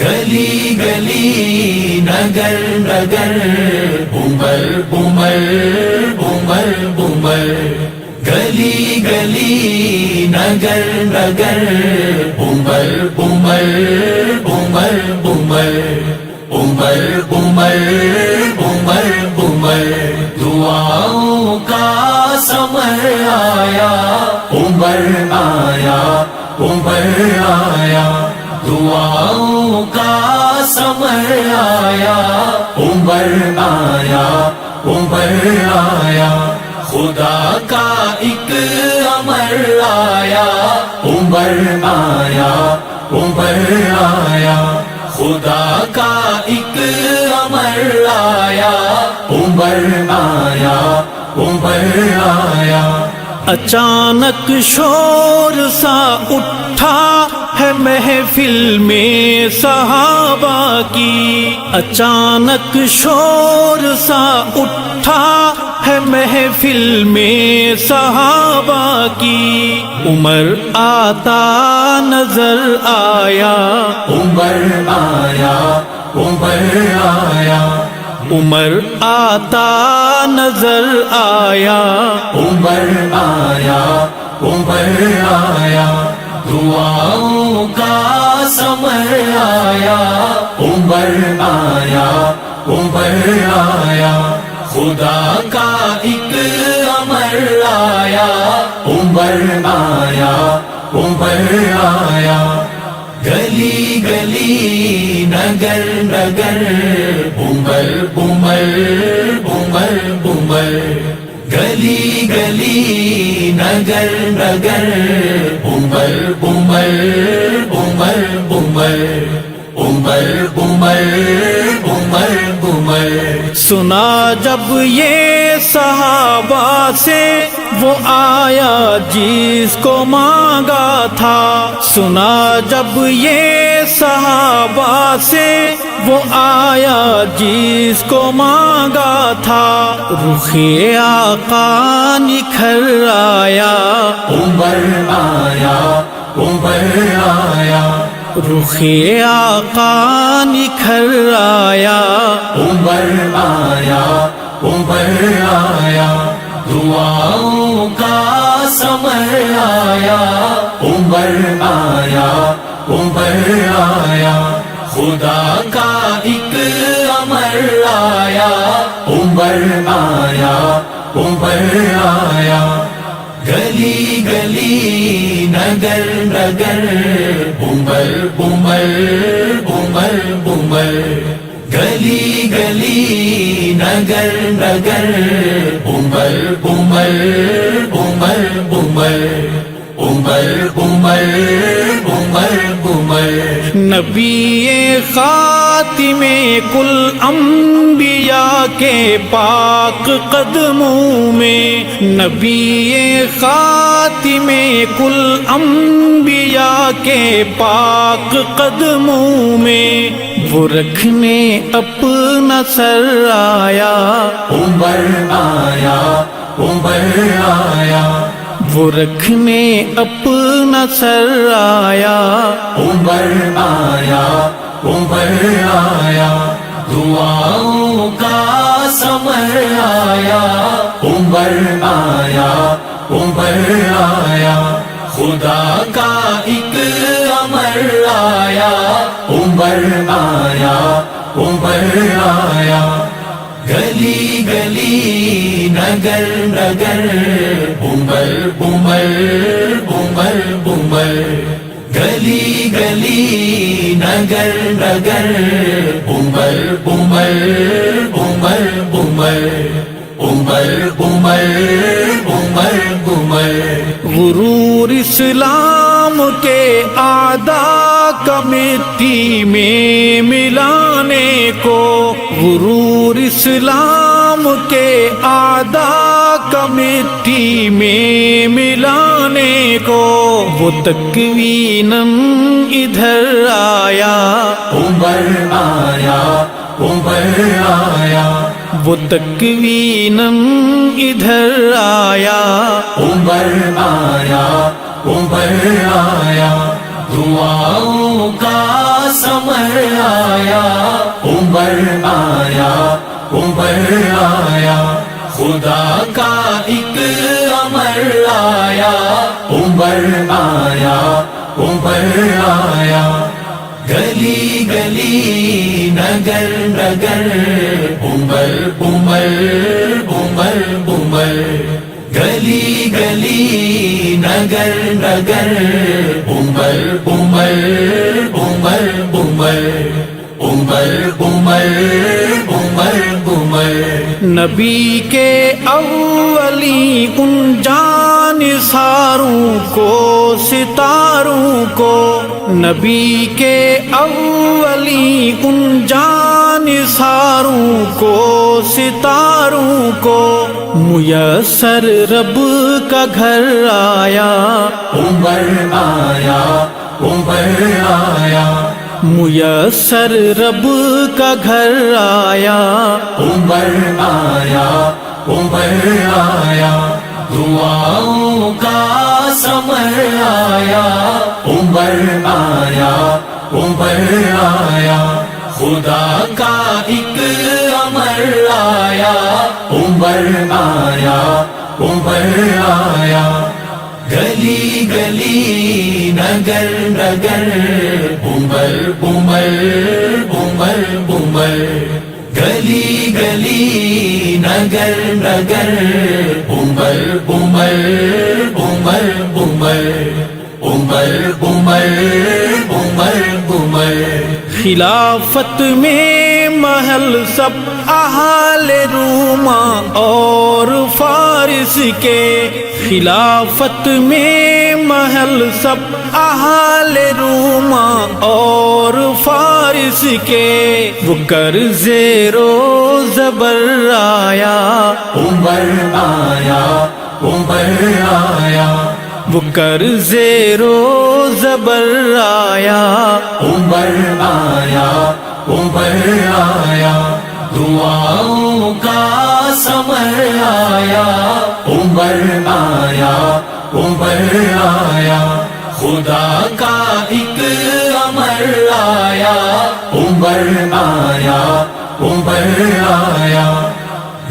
گلی گلی نگر نگر عمر عمر عمر عمر گلی گلی نگر نگر عمر عمر عمر عمر عمر عمر عمر عمر دعاؤں کا سمر آیا عمر آیا عمر آیا دعاؤں کا سمر آیا عمر آیا عمر آیا خدا کا ایک امر آیا عمر آیا عمر آیا خدا کا ایک امر آیا عمر آیا عمر آیا اچانک شور سا اٹھا ہے محفل میں صحابہ کی، اچانک شور سا اٹھا ہے محفل میں صحابہ کی، عمر آتا نظر آیا عمر آیا عمر آیا عمر آتا نظر آیا عمر آیا عمر آیا دعاؤں کا سمر آیا عمر آیا عمر آیا خدا کا ایک امر آیا عمر آیا عمر آیا گلی گلی نگر نگر عمر عمر عمر عمر گلی گلی نگر نگر عمر عمر عمر عمر عمر عمر عمر عمر سنا جب یہ صحابہ سے وہ آیا جس کو مانگا تھا، سنا جب یہ صحابہ سے وہ آیا جس کو مانگا تھا، رخ آقا نکھر آیا عمر آیا عمر آیا رخ آقا نکھر آیا عمر آیا عمر آیا دعاؤں کا سمر آیا عمر آیا عمر آیا خدا کا ایک امر آیا عمر آیا عمر آیا گلی گلی نگر نگر عمر عمر عمر عمر گلی گلی نگر نگر عمر عمر عمر عمر عمر عمر عمر عمر نبی خاتم کل انبیاء کے پاک قدموں میں، نبی خاتم کل انبیاء کے پاک قدموں میں، وہ رکھنے اپنا سر آیا عمر آیا عمر آیا وہ رکھنے اپنا سر آیا عمر آیا عمر آیا دعاؤں کا سمر آیا عمر آیا عمر آیا خدا کا ایک امر آیا عمر آیا عمر آیا گلی گلی نگر نگر عمر عمر عمر عمر گلی گلی نگر نگر عمر عمر عمر عمر عمر عمر عمر عمر غرور اسلام کے اعداء کا مٹی میں ملانے کو، غرور اسلام کے اعداء کا مٹی میں ملانے کو، وہ تکویناً ادھر آیا عمر آیا عمر آیا وہ تکویناً ادھر آیا عمر آیا عمر آیا دعاؤں کا समर आया, उमर आया, उमर आया, खुदा का एक अमर आया, उमर आया, उमर आया, गली गली नगर नगर, उमर उमर उमर उमर, गली गली नगर नगर, उमर उमर उमर उमर, उमर उमर उमर उमर। नबी के अव्वली उन जानिसारों को सितारों को, नबी के अव्वली उन जानिसारों को सितारों को, मुयस्सर रब का घर आया, उमर आया, उमर आया, मुयस्सर रब का घर आया, उमर आया, उमर आया, दुआओं का समर आया, उमर आया, उमर आया, खुदा का एक अमर आया, उमर आया, उमर आया, गली गली नगर नगर, उमर उमर उमर उमर, गली गली नगर नगर, उमर उमर उमर उमर, उमर उमर उमर उमर। खिलाफत में महल सब अहाले रूमा और फारिस के, खिलाफत में महल सब अहाले रूमा और फारिस के, वो कर्ज़े रोज़ ज़बर आया, उमर आया, उमर आया, वो कर्ज़े रोज़ ज़बर आया, उमर आया, उमर आया, दुआओं का समर आया, उमर आया, उमर आया, खुदा का एक अमर आया, उमर आया, उमर आया,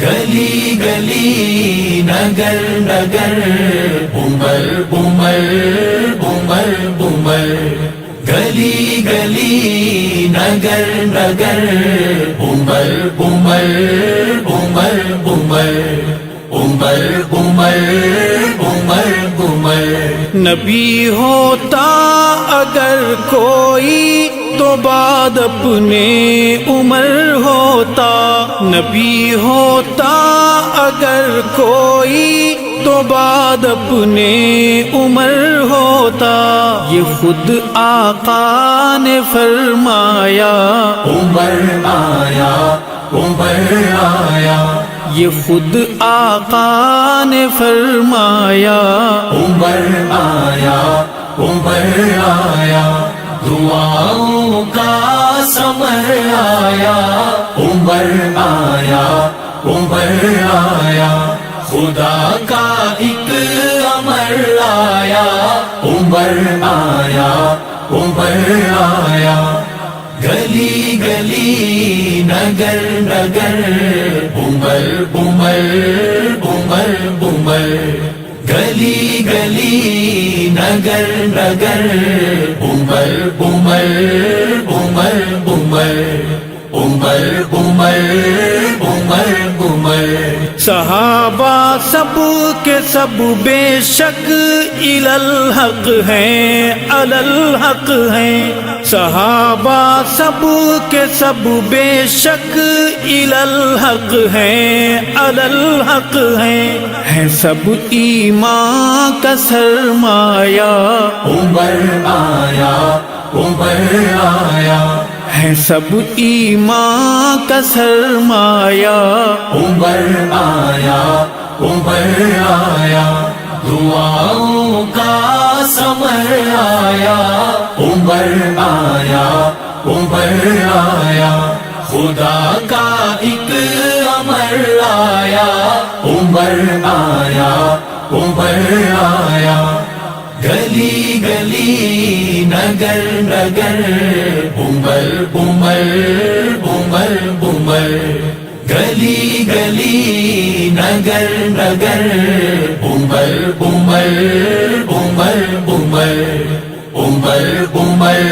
गली गली नगर नगर, उमर उमर उमर उमर, गली गली नगर नगर, उमर उमर उमर उमर, उमर उमर उमर उमर। नबी होता अगर कोई तो बाद अपने उमर होता, नबी होता अगर कोई तो बाद अपने उमर होता, ये खुद आका ने फरमाया, उमर आया, उमर आया, ये खुद आका ने फरमाया, उमर आया, उमर आया, दुआओं का समर आया, उमर आया, उमर आया, खुदा का एक अमर आया, उमर आया, उमर आया, गली गली नगर नगर, उमर उमर उमर उमर, गली गली नगर नगर, उमर उमर उमर उमर, उमर उमर उमर उमर। सहाबा सब के सब बेशक इलल हक हैं, अलल हक हैं, सहाबा सब के सब बेशक इलल हक हैं, अलल हक हैं सब ईमान का सरमाया, उमर आया, उमर आया, है सब ईमान का सरमाया, उमर आया, उमर आया, दुआओं का समर आया, उमर आया, उमर आया, खुदा का एक अमर आया, उमर आया, उमर आया, गली गली नगर नगर उमर उमर उमर उमर गली गली नगर नगर उमर उमर उमर उमर उमर उमर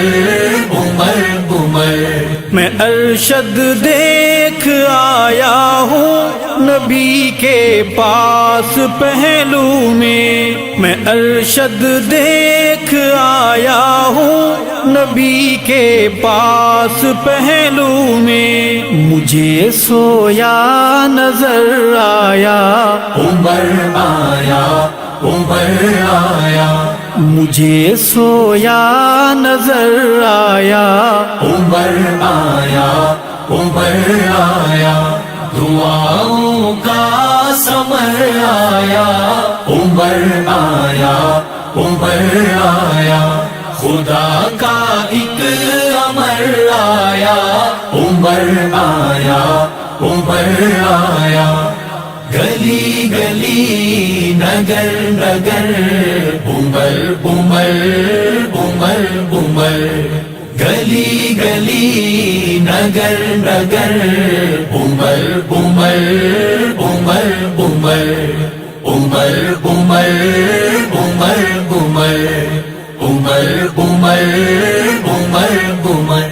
उमर उमर मैं अरशद देख आया हूँ नबी के पास पहलू में, मैं अरशद देख आया हूँ नबी के पास पहलू में, मुझे सोया नजर आया उमर आया उमर आया मुझे सोया नजर आया उमर आया उमर आया दुआओं का समर आया उमर आया उमर आया खुदा का एक अमर आया उमर आया उमर आया गली गली नगर नगर उमर उमर उमर उमर गली गली नगर नगर उमर उमर उमर उमर उमर उमर उमर उमर उमर उमर उमर उमर